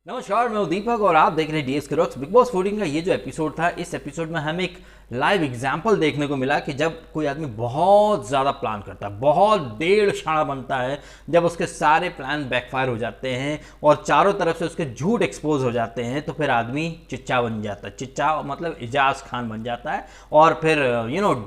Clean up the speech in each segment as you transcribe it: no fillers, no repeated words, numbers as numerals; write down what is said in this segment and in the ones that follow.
नमस्कार, मैं हूं दीपक और आप देख रहे हैं डीएस रॉक्स। बिग बॉस 14 का ये जो एपिसोड था, इस एपिसोड में हमें एक लाइव एग्जाम्पल देखने को मिला कि जब कोई आदमी बहुत ज़्यादा प्लान करता है, बहुत डेढ़ शाणा बनता है, जब उसके सारे प्लान बैकफायर हो जाते हैं और चारों तरफ से उसके झूठ एक्सपोज हो जाते हैं, तो फिर आदमी चिच्चा बन जाता है। चिच्चा मतलब इजाज खान बन जाता है। और फिर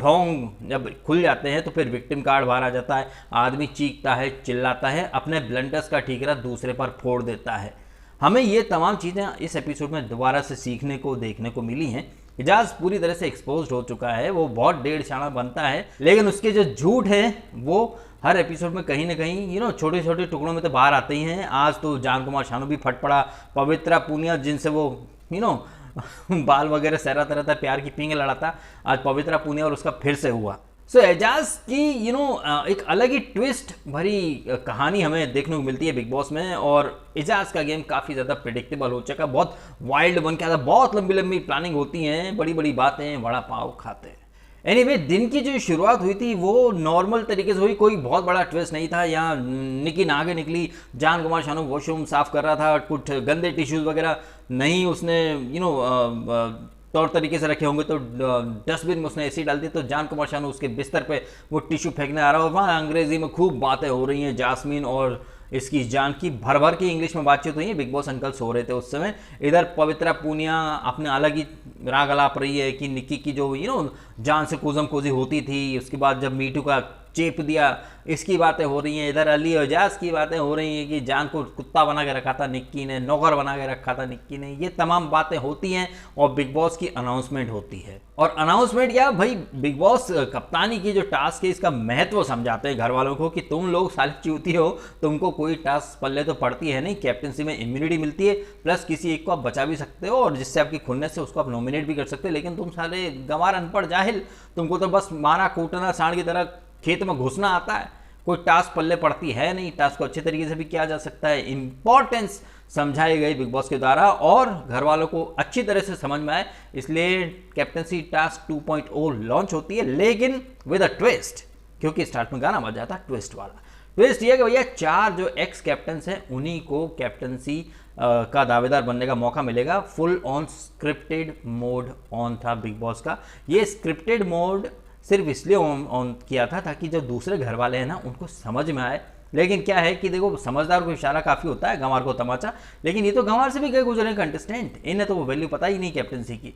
ढोंग जब खुल जाते हैं तो फिर विक्टिम कार्ड बाहर आ जाता है। आदमी चीखता है, चिल्लाता है, अपने ब्लंडर्स का ठीकरा दूसरे पर फोड़ देता है। हमें ये तमाम चीज़ें इस एपिसोड में दोबारा से सीखने को देखने को मिली हैं। इजाज पूरी तरह से एक्सपोज हो चुका है, वो बहुत डेढ़ शाना बनता है, लेकिन उसके जो झूठ हैं वो हर एपिसोड में कहीं ना कहीं छोटे छोटे टुकड़ों में तो बाहर आते ही हैं। आज तो जान कुमार शानू भी फट पड़ा, पवित्रा पूनिया जिनसे वो बाल वगैरह सहराता रहता, प्यार की पींग लड़ाता, आज पवित्रा पूनिया और उसका फिर से हुआ। सो एजाज की एक अलग ही ट्विस्ट भरी कहानी हमें देखने को मिलती है बिग बॉस में। और एजाज का गेम काफ़ी ज़्यादा प्रिडिक्टेबल हो चुका, बहुत वाइल्ड बन के आता, बहुत लंबी लंबी प्लानिंग होती हैं, बड़ी बड़ी बातें, बड़ा पाव खाते हैं। एनीवे, दिन की जो शुरुआत हुई थी वो नॉर्मल तरीके से हुई, कोई बहुत बड़ा ट्विस्ट नहीं था। यहाँ निकी नागे निकली, जान कुमार शानू वॉशरूम साफ कर रहा था, कुछ गंदे टिश्यूज़ वगैरह नहीं उसने तौर तरीके से रखे होंगे तो डस्टबिन में उसने एसिड डाल दी, तो जान कुमार शानू उसके बिस्तर पे वो टिश्यू फेंकने आ रहा है। और वहाँ अंग्रेजी में खूब बातें हो रही हैं, जास्मीन और इसकी जान की भर भर की इंग्लिश में बातचीत हुई है। बिग बॉस अंकल सो रहे थे उस समय। इधर पवित्रा पूनिया अपने अलग ही राग अलाप रही है कि निक्की की जो जान से कूजम कोजी होती थी, उसके बाद जब मीटू का चेप दिया, इसकी बातें हो रही हैं। इधर अली एजाज की बातें हो रही हैं कि जान को कुत्ता बना के रखा था निक्की ने, नौकर बना के रखा था निक्की ने। ये तमाम बातें होती हैं और बिग बॉस की अनाउंसमेंट होती है। और अनाउंसमेंट या भाई बिग बॉस कप्तानी की जो टास्क है, इसका महत्व समझाते हैं घर वालों को कि तुम लोग साले चूती हो, तुमको कोई टास्क पल्ले तो पड़ती है नहीं। कैप्टनसी में इम्यूनिटी मिलती है, प्लस किसी एक को आप बचा भी सकते हो और जिससे आपकी खुन्नस से उसको आप नॉमिनेट भी कर सकते हो। लेकिन तुम साले गंवार अनपढ़ जाहिल, तुमको तो बस मारा कूटना सांड की तरह खेत में घुसना आता है, कोई टास्क पल्ले पड़ती है नहीं। टास्क को अच्छे तरीके से भी किया जा सकता है। इंपॉर्टेंस समझाई गई बिग बॉस के द्वारा और घर वालों को अच्छी तरह से समझ में आए, इसलिए कैप्टनसी टास्क 2.0 लॉन्च होती है, लेकिन विद अ ट्विस्ट। क्योंकि स्टार्ट में गाना बज जाता है ट्विस्ट वाला। ट्विस्ट ये कि भैया 4 जो एक्स कैप्टन्स हैं उन्हीं को कैप्टनसी का दावेदार बनने का मौका मिलेगा। Full on scripted mode on था बिग बॉस का। ये स्क्रिप्टेड मोड सिर्फ इसलिए ऑन किया था ताकि जो दूसरे घर वाले हैं ना उनको समझ में आए। लेकिन क्या है कि देखो, समझदार को इशारा काफ़ी होता है, गंवार को तमाचा। लेकिन ये तो गंवार से भी गए गुजरे कंटेस्टेंट, इन्हें तो वो वैल्यू पता ही नहीं कैप्टनसी की।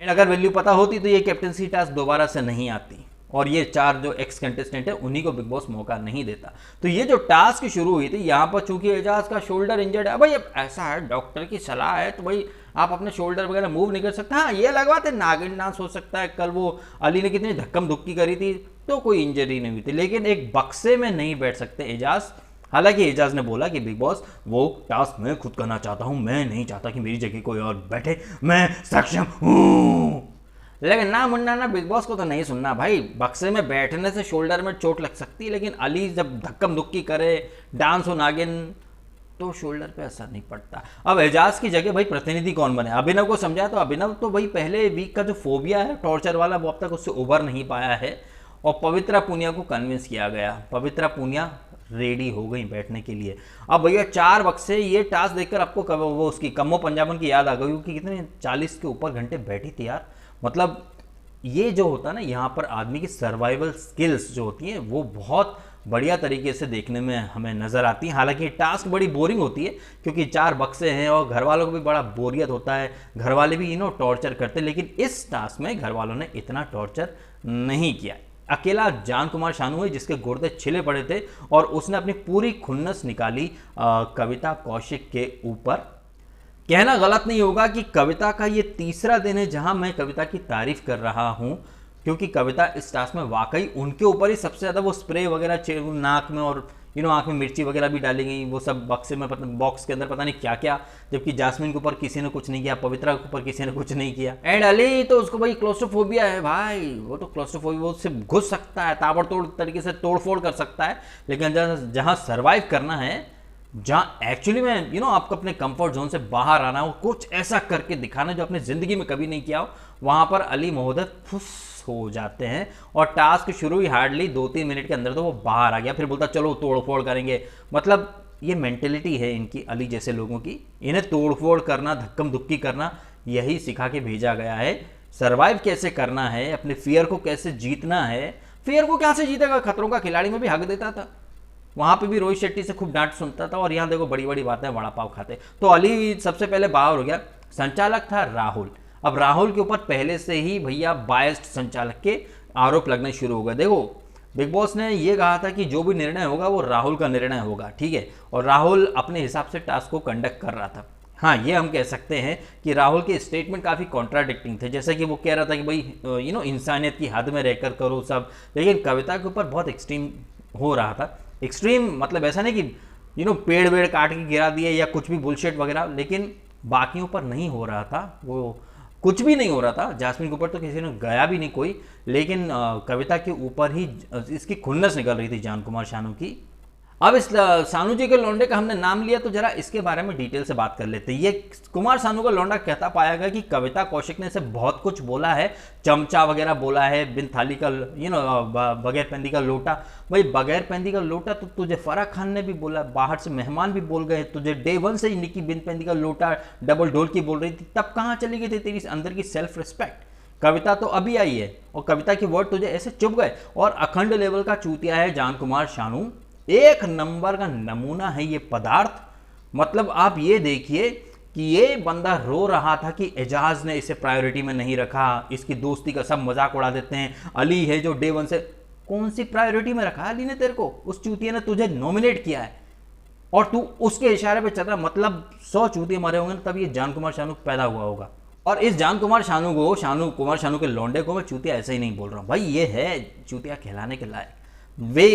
अगर वैल्यू पता होती तो ये कैप्टनसी टास्क दोबारा से नहीं आती और ये 4 जो एक्स कंटेस्टेंट है उन्हीं को बिग बॉस मौका नहीं देता। तो ये जो टास्क शुरू हुई थी, यहाँ पर चूंकि एजाज का शोल्डर इंजर्ड है, भाई अब ऐसा है डॉक्टर की सलाह है तो भाई आप अपने शोल्डर वगैरह मूव नहीं कर सकते। हाँ, ये लगवाते नागिन डांस हो सकता है। कल वो अली ने कितनी धक्कम धुक्की करी थी तो कोई इंजरी नहीं हुई थी, लेकिन एक बक्से में नहीं बैठ सकते एजाज। हालांकि एजाज ने बोला कि बिग बॉस वो टास्क मैं खुद करना चाहता हूँ, मैं नहीं चाहता कि मेरी जगह कोई और बैठे, मैं सक्षम हूँ। लेकिन ना मुन्ना ना बिग बॉस को तो नहीं सुनना भाई। बक्से में बैठने से शोल्डर में चोट लग सकती है, लेकिन अली जब धक्कम धुक्की करे, डांस हो नागिन, तो शोल्डर पे असर नहीं पड़ता। अब एजाज की जगह भाई प्रतिनिधि कौन बने? अभिनव को समझा तो अभिनव तो भाई पहले वीक का जो फोबिया है टॉर्चर वाला, वो अब तक उससे उभर नहीं पाया है। और पवित्रा पूनिया को कन्विंस किया गया, पवित्रा पूनिया रेडी हो गई बैठने के लिए। अब भैया 4 बक्से, ये टास्क देखकर आपको कब वो उसकी कम्मो पंजाबन की याद आ गई कि कितने 40 के ऊपर घंटे बैठी थी यार। मतलब ये जो होता है ना, यहाँ पर आदमी की सर्वाइवल स्किल्स जो होती हैं वो बहुत बढ़िया तरीके से देखने में हमें नज़र आती है। हालांकि टास्क बड़ी बोरिंग होती है क्योंकि 4 बक्से हैं और घर वालों को भी बड़ा बोरियत होता है, घर वाले भी टॉर्चर करते हैं। लेकिन इस टास्क में घर वालों ने इतना टॉर्चर नहीं किया। अकेला जान कुमार शानू है जिसके गुर्दे छिले पड़े थे और उसने अपनी पूरी खुन्नस निकाली कविता कौशिक के ऊपर। कहना गलत नहीं होगा कि कविता का ये तीसरा दिन है जहां मैं कविता की तारीफ कर रहा हूं, क्योंकि कविता इस टास्क में वाकई उनके ऊपर ही सबसे ज़्यादा वो स्प्रे वगैरह नाक में और आंख में मिर्ची वगैरह भी डाली गई, वो सब बक्से में बॉक्स के अंदर पता नहीं क्या क्या। जबकि जास्मिन के ऊपर किसी ने कुछ नहीं किया, पवित्रा के ऊपर किसी ने कुछ नहीं किया। एंड अली तो उसको भाई क्लोस्ट्रोफोबिया है भाई, वो तो क्लोस्ट्रोफोबिया, वो उससे घुस सकता है, ताबड़तोड़ तरीके से तोड़फोड़ कर सकता है। लेकिन जहाँ सर्वाइव करना है, जहाँ एक्चुअली में आपको अपने कंफर्ट जोन से बाहर आना हो, कुछ ऐसा करके दिखाना जो अपनी ज़िंदगी में कभी नहीं किया हो, वहाँ पर अली महोदय फुस हो जाते हैं। और टास्क शुरू ही हार्डली 2-3 मिनट के अंदर तो वो बाहर आ गया, फिर बोलता चलो तोड़ फोड़ करेंगे। मतलब ये मेंटेलिटी है इनकी, अली जैसे लोगों की, इन्हें तोड़फोड़ करना, धक्कम धुक्की करना यही सिखा के भेजा गया है। सर्वाइव कैसे करना है, अपने फियर को कैसे जीतना है। फियर को कैसे जीतेगा, खतरों का खिलाड़ी में भी हक देता था, वहां पे भी रोहित शेट्टी से खूब डांट सुनता था, और यहाँ देखो बड़ी बड़ी बातें, वड़ा पाव खाते। तो अली सबसे पहले बाहर हो गया। संचालक था राहुल। अब राहुल के ऊपर पहले से ही भैया बायस्ड संचालक के आरोप लगने शुरू हो गए। देखो बिग बॉस ने ये कहा था कि जो भी निर्णय होगा वो राहुल का निर्णय होगा, ठीक है, और राहुल अपने हिसाब से टास्क को कंडक्ट कर रहा था। हाँ, ये हम कह सकते हैं कि राहुल के स्टेटमेंट काफ़ी कॉन्ट्राडिक्टिंग थे, जैसे कि वो कह रहा था कि भाई इंसानियत की हद में रहकर करो सब, लेकिन कविता के ऊपर बहुत एक्सट्रीम हो रहा था। एक्सट्रीम मतलब ऐसा नहीं कि पेड़ वेड़ काट के गिरा दिए या कुछ भी बुलशिट वगैरह, लेकिन बाकियों पर नहीं हो रहा था, वो कुछ भी नहीं हो रहा था। जास्मिन के ऊपर तो किसी ने गया भी नहीं कोई, लेकिन कविता के ऊपर ही इसकी खुन्नस निकल रही थी जान कुमार शानू की। अब इस सानू जी के लौंडे का हमने नाम लिया तो जरा इसके बारे में डिटेल से बात कर लेते हैं। ये कुमार सानू का लौंडा कहता पाया गया कि कविता कौशिक ने इसे बहुत कुछ बोला है, चमचा वगैरह बोला है, बिन थाली का बगैर पेंदी का लोटा। भाई बगैर पेंदी का लोटा तो तुझे फराह खान ने भी बोला, बाहर से मेहमान भी बोल गए, तुझे डे वन से निकी बिन पेंदी का लोटा डबल ढोल की बोल रही थी, तब कहाँ चली गई थी तेरी अंदर की सेल्फ रिस्पेक्ट। कविता तो अभी आई है और कविता के वर्ड तुझे ऐसे चुभ गए। और अखंड लेवल का चूतिया है जान कुमार शानू, एक नंबर का नमूना है ये पदार्थ। मतलब आप ये देखिए कि ये बंदा रो रहा था कि एजाज ने इसे प्रायोरिटी में नहीं रखा, इसकी दोस्ती का सब मजाक उड़ा देते हैं। अली है जो डे वन से, कौन सी प्रायोरिटी में रखा अली ने तेरे को? उस चूतिया ने तुझे नॉमिनेट किया है और तू उसके इशारे पे चल रहा। मतलब 100 चूतिए मरे होंगे तब ये जान कुमार शानू पैदा हुआ होगा। और इस जान कुमार शानू को, कुमार शानू के लौंडे को मैं चूतिया ऐसे ही नहीं बोल रहा हूँ भाई, ये है चूतिया कहलाने के लायक। वे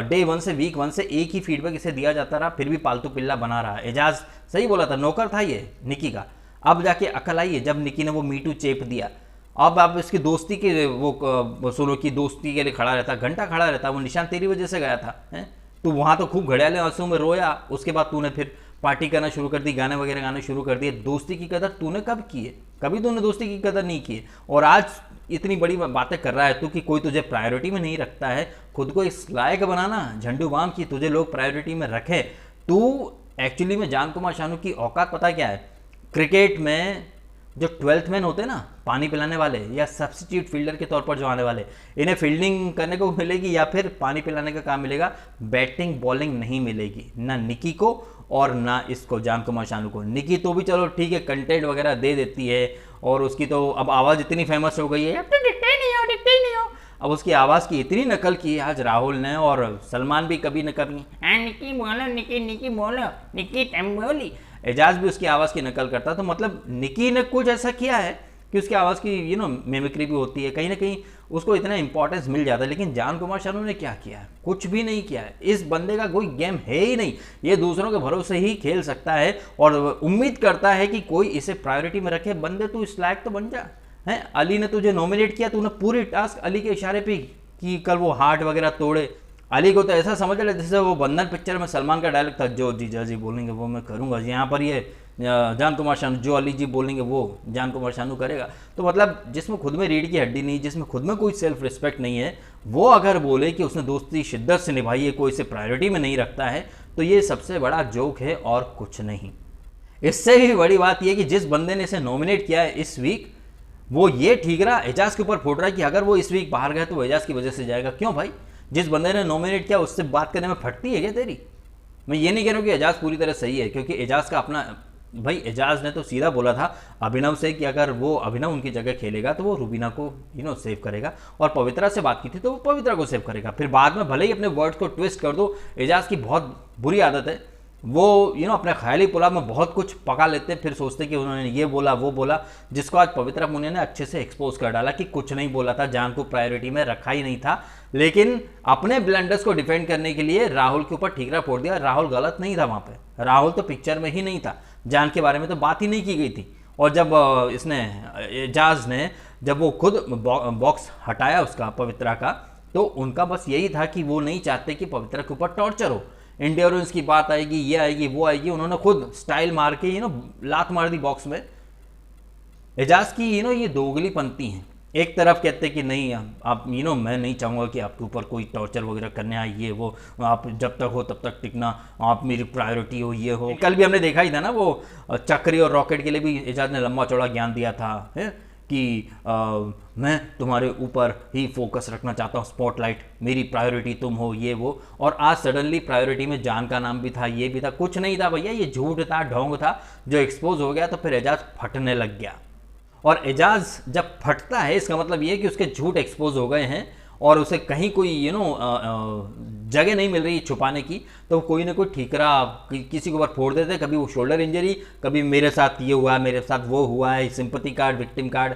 डे वन से, वीक वन से एक ही फीडबैक इसे दिया जाता रहा, फिर भी पालतू पिल्ला बना रहा। एजाज सही बोला था, नौकर था ये निकी का। अब जाके अकल आई है जब निकी ने वो मीटू चेप दिया। अब इसकी दोस्ती के वो सोलो की दोस्ती के लिए खड़ा रहता, घंटा खड़ा रहता। वो निशान तेरी वजह से गया था, हैं? तो वहाँ तो खूब घड़ियाले आंसू में रोया। उसके बाद तूने फिर पार्टी करना शुरू कर दी, गाने वगैरह गाने शुरू कर दिए। दोस्ती की कदर तूने कब की है? कभी तूने दोस्ती की कदर नहीं की है। और आज इतनी बड़ी बातें कर रहा है तू कि कोई तुझे प्रायोरिटी में नहीं रखता है। खुद को इस लायक बनाना झंडू बाम की तुझे लोग प्रायोरिटी में रखे। तू एक्चुअली में जान कुमार शानू की औकात पता क्या है? क्रिकेट में जो 12th मैन होते हैं ना, पानी पिलाने वाले या सब्स्टिट्यूट फील्डर के तौर पर जो आने वाले, इन्हें फील्डिंग करने को मिलेगी या फिर पानी पिलाने का काम मिलेगा, बैटिंग बॉलिंग नहीं मिलेगी, ना निकी को और ना इसको जान कुमार शानू को। निकी तो भी चलो ठीक है, कंटेंट वगैरह दे देती है और उसकी तो अब आवाज़ इतनी फेमस हो गई है, अब तो दिखते ही नहीं हो। अब उसकी आवाज़ की इतनी नकल की है आज राहुल ने, और सलमान भी कभी न कभी निकी बोलो, निकी बोलो, निकी टम्बोली। एजाज भी उसकी आवाज़ की नकल करता। तो मतलब निकी ने कुछ ऐसा किया है कि उसकी आवाज़ की मिमिक्री भी होती है, कहीं ना कहीं उसको इतना इंपॉर्टेंस मिल जाता है। लेकिन जान कुमार शानू ने क्या किया है? कुछ भी नहीं किया है। इस बंदे का कोई गेम है ही नहीं। ये दूसरों के भरोसे ही खेल सकता है और उम्मीद करता है कि कोई इसे प्रायोरिटी में रखे। बंदे तू इस लायक तो बन जा। है अली ने तुझे नॉमिनेट किया, तूने पूरी टास्क अली के इशारे पे कि कल वो हार्ट वगैरह तोड़े। अली को तो ऐसा समझ रहे जैसे वो बंधन पिक्चर में सलमान का डायलॉग था, जो जीजा जी बोलेंगे वो मैं करूंगा। यहाँ पर ये जान कुमार शानू, जो अली जी बोलेंगे वो जान कुमार शानू करेगा। तो मतलब जिसमें खुद में रीढ़ की हड्डी नहीं, जिसमें खुद में कोई सेल्फ रिस्पेक्ट नहीं है, वो अगर बोले कि उसने दोस्ती शिद्दत से निभाई है, कोई इसे प्रायोरिटी में नहीं रखता है, तो ये सबसे बड़ा जोक है और कुछ नहीं। इससे भी बड़ी बात यह कि जिस बंदे ने इसे नॉमिनेट किया है इस वीक, वो ये ठीक रहा, एजाज के ऊपर फोड़ रहा है कि अगर वो इस वीक बाहर गए तो वो एजाज की वजह से जाएगा। क्यों भाई? जिस बंदे ने नॉमिनेट किया उससे बात करने में फटती है क्या तेरी? मैं ये नहीं कह रहा हूँ कि एजाज पूरी तरह सही है, क्योंकि एजाज का अपना भाई, एजाज ने तो सीधा बोला था अभिनव से कि अगर वो अभिनव उनकी जगह खेलेगा तो वो रुबीना को सेव करेगा, और पवित्रा से बात की थी तो वो पवित्रा को सेव करेगा। फिर बाद में भले ही अपने वर्ड्स को ट्विस्ट कर दो। एजाज की बहुत बुरी आदत है, वो अपने ख्याली पुलाव में बहुत कुछ पका लेते हैं, फिर सोचते कि उन्होंने ये बोला वो बोला, जिसको आज पवित्रा पुनिया ने अच्छे से एक्सपोज कर डाला कि कुछ नहीं बोला था, जान को प्रायोरिटी में रखा ही नहीं था। लेकिन अपने ब्लंडर्स को डिफेंड करने के लिए राहुल के ऊपर ठीकरा फोड़ दिया। राहुल गलत नहीं था वहाँ पे, राहुल तो पिक्चर में ही नहीं था, जान के बारे में तो बात ही नहीं की गई थी। और जब इसने एजाज ने जब वो खुद बॉक्स हटाया उसका पवित्रा का, तो उनका बस यही था कि वो नहीं चाहते कि पवित्रा के ऊपर टॉर्चर हो, इंड्योरेंस की बात आएगी, ये आएगी वो आएगी। उन्होंने खुद स्टाइल मार के लात मार दी बॉक्स में। एजाज की ये दोगली पंक्ति है। एक तरफ कहते हैं कि नहीं आप मैं नहीं चाहूँगा कि आपके ऊपर कोई टॉर्चर वगैरह करने आए, ये वो, आप जब तक हो तब तक टिकना, आप मेरी प्रायोरिटी हो, ये हो। कल भी हमने देखा ही था ना, वो चक्री और रॉकेट के लिए भी एजाज ने लंबा चौड़ा ज्ञान दिया था, है कि मैं तुम्हारे ऊपर ही फोकस रखना चाहता हूँ, स्पॉटलाइट मेरी प्रायोरिटी तुम हो, ये वो। और आज सडनली प्रायोरिटी में जान का नाम भी था, ये भी था, कुछ नहीं था भैया, ये झूठ था, ढोंग था जो एक्सपोज हो गया। तो फिर एजाज फटने लग गया, और एजाज जब फटता है इसका मतलब ये कि उसके झूठ एक्सपोज हो गए हैं और उसे कहीं कोई जगह नहीं मिल रही छुपाने की, तो कोई ना कोई ठीकरा किसी के ऊपर फोड़ देते। कभी वो शोल्डर इंजरी, कभी मेरे साथ ये हुआ, मेरे साथ वो हुआ है, सिंपैथी कार्ड, विक्टिम कार्ड।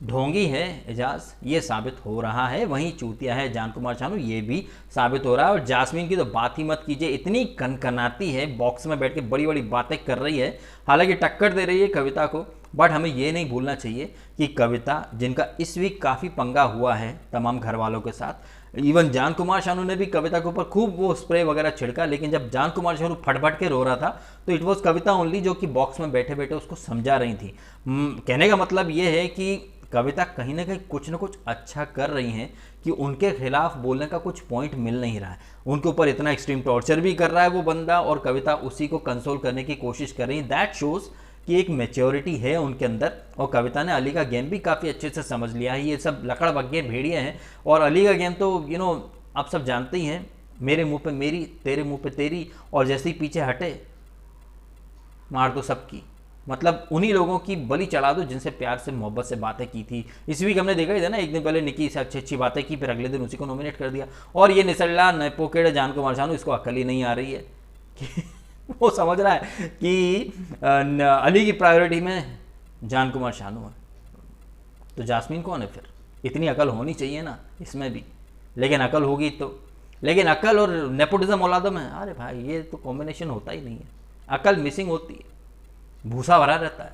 ढोंगी है एजाज, ये साबित हो रहा है। वहीं चूतिया है जान कुमार शानू, ये भी साबित हो रहा है। और जास्मीन की तो बात ही मत कीजिए, इतनी कनकनाती है, बॉक्स में बैठ के बड़ी बड़ी बातें कर रही है, हालांकि टक्कर दे रही है कविता को। बट हमें ये नहीं भूलना चाहिए कि कविता, जिनका इस वीक काफ़ी पंगा हुआ है तमाम घर वालों के साथ, इवन जान कुमार शानू ने भी कविता के ऊपर खूब वो स्प्रे वगैरह छिड़का, लेकिन जब जान कुमार शानू फटफट के रो रहा था तो इट वॉज कविता ओनली जो कि बॉक्स में बैठे बैठे उसको समझा रही थी। कहने का मतलब ये है कि कविता कहीं ना कहीं कुछ ना कुछ अच्छा कर रही हैं कि उनके खिलाफ बोलने का कुछ पॉइंट मिल नहीं रहा है। उनके ऊपर इतना एक्सट्रीम टॉर्चर भी कर रहा है वो बंदा, और कविता उसी को कंसोल करने की कोशिश कर रही है। दैट शोज कि एक मैच्योरिटी है उनके अंदर। और कविता ने अली का गेम भी काफ़ी अच्छे से समझ लिया है। ये सब लकड़ बग्गे भेड़िए हैं, और अली का गेम तो आप सब जानते ही हैं, मेरे मुंह पे मेरी, तेरे मुंह पे तेरी, और जैसे ही पीछे हटे मार दो सबकी। मतलब उन्हीं लोगों की बलि चढ़ा दो जिनसे प्यार से मोहब्बत से बातें की थी। इस वीक हमने देखा ही था ना, एक दिन पहले निकी से अच्छी अच्छी बातें की, फिर अगले दिन उसी को नॉमिनेट कर दिया। और ये निसल्ला नपोकेड़ जान कुमार शानू, इसको अकल ही नहीं आ रही है कि वो समझ रहा है कि अली की प्रायोरिटी में जान कुमार शानू है, तो जास्मीन कौन है फिर? इतनी अकल होनी चाहिए ना इसमें भी, लेकिन अकल होगी तो, लेकिन अकल और नेपोटिज्म औलादों में, अरे भाई ये तो कॉम्बिनेशन होता ही नहीं है, अकल मिसिंग होती है, भूसा भरा रहता है।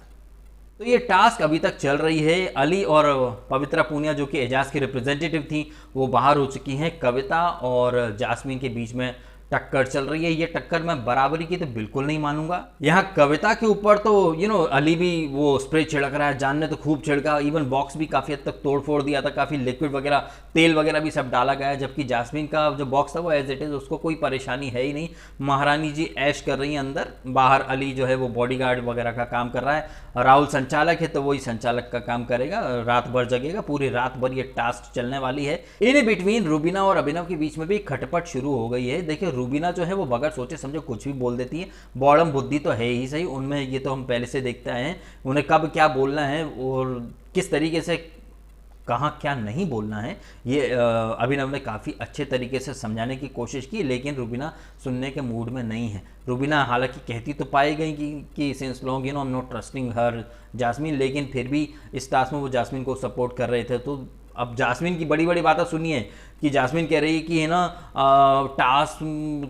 तो ये टास्क अभी तक चल रही है। अली और पवित्रा पूनिया जो कि एजाज की रिप्रेजेंटेटिव थी वो बाहर हो चुकी हैं। कविता और जास्मीन के बीच में टक्कर चल रही है। ये टक्कर मैं बराबरी की तो बिल्कुल नहीं मानूंगा। यहाँ कविता के ऊपर तो अली भी वो स्प्रे छिड़क रहा है, जान ने तो खूब छिड़का, इवन बॉक्स भी काफ़ी हद तक तोड़ फोड़ दिया था, काफ़ी लिक्विड वगैरह, तेल वगैरह भी सब डाला गया है। जबकि जास्मीन का जो बॉक्स था वो एज इट इज़, उसको कोई परेशानी है ही नहीं। महारानी जी ऐश कर रही हैं अंदर, बाहर अली जो है वो बॉडीगार्ड वगैरह का काम कर रहा है। राहुल संचालक है तो वही संचालक का काम करेगा, रात भर जगेगा, पूरी रात भर ये टास्क चलने वाली है। इन बिटवीन रूबीना और अभिनव के बीच में भी खटपट शुरू हो गई है। देखिए रूबीना जो है वो बगैर सोचे समझे कुछ भी बोल देती है, बॉडम बुद्धि तो है ही सही उनमें, ये तो हम पहले से देखते आए हैं, उन्हें कब क्या बोलना है और किस तरीके से कहाँ क्या नहीं बोलना है, ये अभिनव ने काफ़ी अच्छे तरीके से समझाने की कोशिश की, लेकिन रूबीना सुनने के मूड में नहीं है। रूबीना हालांकि कहती तो पाई गई कि since long I am not trusting her Jasmine, लेकिन फिर भी इस टास्क में वो जास्मीन को सपोर्ट कर रहे थे। तो अब जास्मीन की बड़ी बड़ी बातें सुनिए कि जास्मीन कह रही है कि है ना टास्क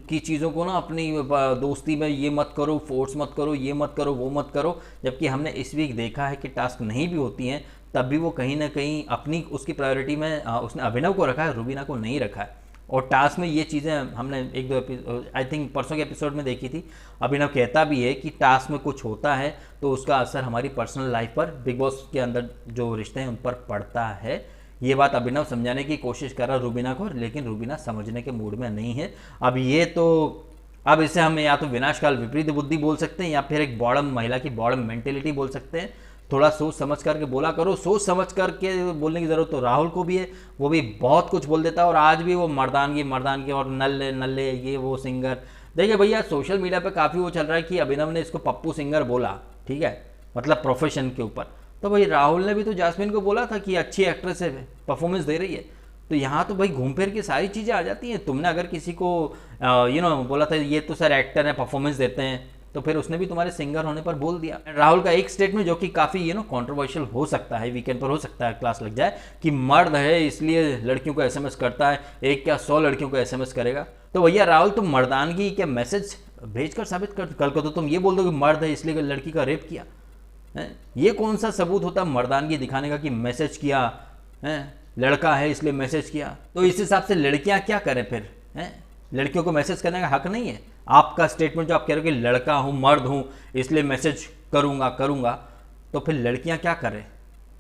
की चीज़ों को ना अपनी दोस्ती में ये मत करो, फोर्स मत करो, ये मत करो, वो मत करो। जबकि हमने इस वीक देखा है कि टास्क नहीं भी होती हैं तब भी वो कहीं ना कहीं अपनी उसकी प्रायोरिटी में उसने अभिनव को रखा है, रूबीना को नहीं रखा है। और टास्क में ये चीज़ें हमने एक दो आई थिंक परसों के एपिसोड में देखी थी। अभिनव कहता भी है कि टास्क में कुछ होता है तो उसका असर हमारी पर्सनल लाइफ पर, बिग बॉस के अंदर जो रिश्ते हैं उन पर पड़ता है। ये बात अभिनव समझाने की कोशिश कर रहा है रूबीना को, लेकिन रूबीना समझने के मूड में नहीं है। अब इसे हम या तो विनाशकाल विपरीत बुद्धि बोल सकते हैं या फिर एक बॉडम महिला की बॉडम मेंटेलिटी बोल सकते हैं। थोड़ा सोच समझ करके बोला करो। सोच समझ करके बोलने की ज़रूरत तो राहुल को भी है, वो भी बहुत कुछ बोल देता है और आज भी वो मर्दानगी और नल्ले नल्ले ये वो सिंगर। देखिए भैया सोशल मीडिया पे काफ़ी वो चल रहा है कि अभिनव ने इसको पप्पू सिंगर बोला, ठीक है, मतलब प्रोफेशन के ऊपर। तो भाई राहुल ने भी तो जास्मीन को बोला था कि अच्छी एक्ट्रेस है, परफॉर्मेंस दे रही है। तो यहाँ तो भाई घूम फिर के सारी चीज़ें आ जाती हैं। तुमने अगर किसी को बोला था ये तो सर एक्टर है, परफॉर्मेंस देते हैं, तो फिर उसने भी तुम्हारे सिंगर होने पर बोल दिया। राहुल का एक स्टेटमेंट जो कि काफ़ी कंट्रोवर्शियल हो सकता है, वीकेंड पर हो सकता है क्लास लग जाए, कि मर्द है इसलिए लड़कियों को एसएमएस करता है, एक क्या 100 लड़कियों को एसएमएस करेगा। तो भैया राहुल तुम मर्दानगी के मैसेज भेजकर साबित कर, कल को तो तुम ये बोल दो कि मर्द है इसलिए लड़की का रेप किया है। ये कौन सा सबूत होता मर्दानगी दिखाने का कि मैसेज किया है, लड़का है इसलिए मैसेज किया। तो इस हिसाब से लड़कियां क्या करें फिर हैं? लड़कियों को मैसेज करने का हक नहीं है। आपका स्टेटमेंट जो आप कह रहे हो कि लड़का हूँ, मर्द हूँ इसलिए मैसेज करूँगा, तो फिर लड़कियां क्या करें?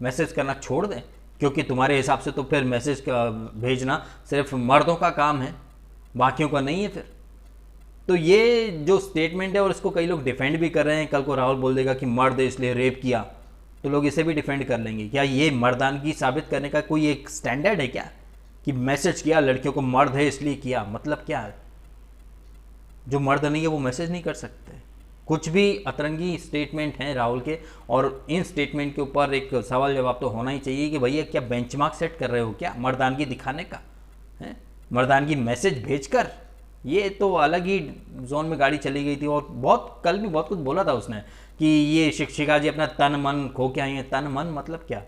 मैसेज करना छोड़ दें? क्योंकि तुम्हारे हिसाब से तो फिर मैसेज भेजना सिर्फ मर्दों का काम है, बाकियों का नहीं है फिर। तो ये जो स्टेटमेंट है और इसको कई लोग डिफेंड भी कर रहे हैं, कल को राहुल बोल देगा कि मर्द है इसलिए रेप किया, तो लोग इसे भी डिफेंड कर लेंगे। क्या ये मर्दानगी साबित करने का कोई एक स्टैंडर्ड है क्या, कि मैसेज किया लड़कियों को मर्द है इसलिए किया, मतलब क्या है? जो मर्द नहीं है वो मैसेज नहीं कर सकते। कुछ भी अतरंगी स्टेटमेंट हैं राहुल के, और इन स्टेटमेंट के ऊपर एक सवाल जवाब तो होना ही चाहिए कि भैया क्या बेंचमार्क सेट कर रहे हो क्या मर्दानगी दिखाने का है, मर्दानगी मैसेज भेजकर? ये तो अलग ही जोन में गाड़ी चली गई थी। और बहुत कल भी बहुत कुछ बोला था उसने कि ये शिक्षिका जी अपना तन मन खो के आई है। तन मन मतलब क्या?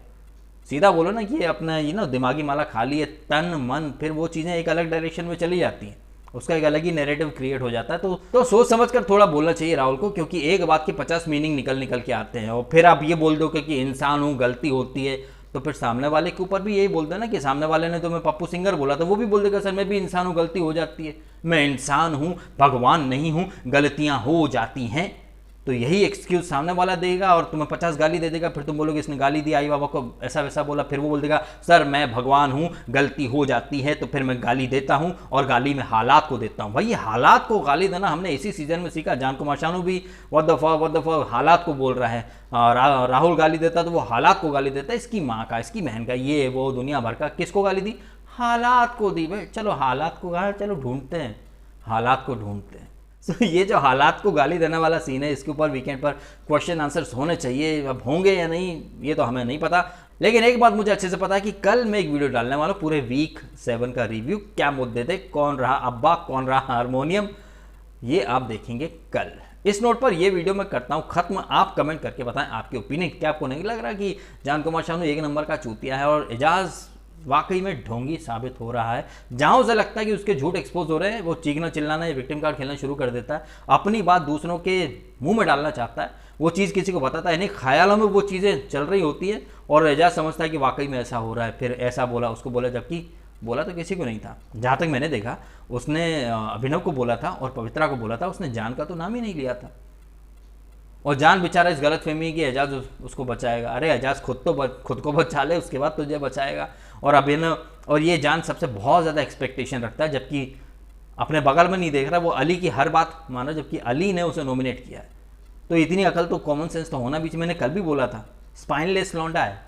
सीधा बोलो ना कि ये अपना ये ना दिमागी माला खा ली है, तन मन, फिर वो चीज़ें एक अलग डायरेक्शन में चली जाती हैं, उसका एक अलग ही नैरेटिव क्रिएट हो जाता है। तो सोच समझ कर थोड़ा बोलना चाहिए राहुल को, क्योंकि एक बात के 50 मीनिंग निकल के आते हैं। और फिर आप ये बोल दो कि इंसान हूँ, गलती होती है, तो फिर सामने वाले के ऊपर भी यही बोल देना कि सामने वाले ने तो मैं पप्पू सिंगर बोला था, वो भी बोल देगा सर मैं भी इंसान हूँ, गलती हो जाती है, मैं इंसान हूँ, भगवान नहीं हूँ, गलतियाँ हो जाती हैं। तो यही एक्सक्यूज सामने वाला देगा और तुम्हें 50 गाली दे देगा। फिर तुम बोलोगे इसने गाली दी, आई बाबा को ऐसा वैसा बोला। फिर वो बोल देगा सर मैं भगवान हूँ, गलती हो जाती है तो फिर मैं गाली देता हूँ, और गाली में हालात को देता हूँ। भाई ये हालात को गाली देना हमने इसी सीजन में सीखा। जान कुमार शानू भी व्हाट द फक हालात को बोल रहा है। राहुल गाली देता तो वो हालात को गाली देता है, इसकी माँ का, इसकी बहन का, ये वो दुनिया भर का। किसको गाली दी? हालात को दी। भाई चलो हालात को गाली, चलो ढूंढते हैं, हालात को ढूंढते हैं। तो ये जो हालात को गाली देने वाला सीन है, इसके ऊपर वीकेंड पर क्वेश्चन आंसर्स होने चाहिए। अब होंगे या नहीं ये तो हमें नहीं पता, लेकिन एक बात मुझे अच्छे से पता है कि कल मैं एक वीडियो डालने वाला हूँ पूरे वीक 7 का रिव्यू। क्या मुद्दे थे, कौन रहा अब्बा, कौन रहा हारमोनियम, ये आप देखेंगे कल। इस नोट पर ये वीडियो मैं करता हूँ खत्म। आप कमेंट करके बताएं आपकी ओपिनियन क्या। आपको नहीं लग रहा कि जान कुमार शानू एक नंबर का चूतिया है और एजाज वाकई में ढोंगी साबित हो रहा है? जहां उसे लगता है कि उसके झूठ एक्सपोज हो रहे हैं, वो चीखना चिल्लाना या विक्टिम कार्ड खेलना शुरू कर देता है, अपनी बात दूसरों के मुंह में डालना चाहता है, वो चीज़ किसी को बताता है नहीं, ख्यालों में वो चीज़ें चल रही होती है और एजाज समझता है कि वाकई में ऐसा हो रहा है, फिर ऐसा बोला उसको बोला, जबकि बोला तो किसी को नहीं था। जहाँ तक मैंने देखा उसने अभिनव को बोला था और पवित्रा को बोला था, उसने जान का तो नाम ही नहीं लिया था। और जान बेचारा इस गलत फहमी कि एजाज उसको बचाएगा। अरे एजाज खुद को बचा ले, उसके बाद तुझे बचाएगा। और अभिनव और ये जान सबसे बहुत ज़्यादा एक्सपेक्टेशन रखता है, जबकि अपने बगल में नहीं देख रहा, वो अली की हर बात माना, जबकि अली ने उसे नॉमिनेट किया है। तो इतनी अकल तो कॉमन सेंस तो होना भी चाहिए। मैंने कल भी बोला था स्पाइनलेस लौंडा है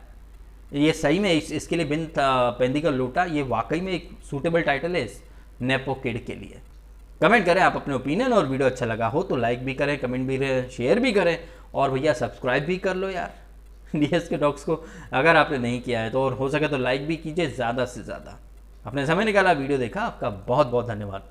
ये, सही में इसके लिए बिन पेंदी का लूटा, ये वाकई में एक सूटेबल टाइटल है इस नेपो किड के लिए। कमेंट करें आप अपने ओपिनियन, और वीडियो अच्छा लगा हो तो लाइक भी करें, कमेंट भी करें, शेयर भी करें, और भैया सब्सक्राइब भी कर लो यार डीएसके टॉक्स को अगर आपने नहीं किया है तो, और हो सके तो लाइक भी कीजिए ज़्यादा से ज़्यादा। अपने समय निकाला, वीडियो देखा, आपका बहुत बहुत धन्यवाद।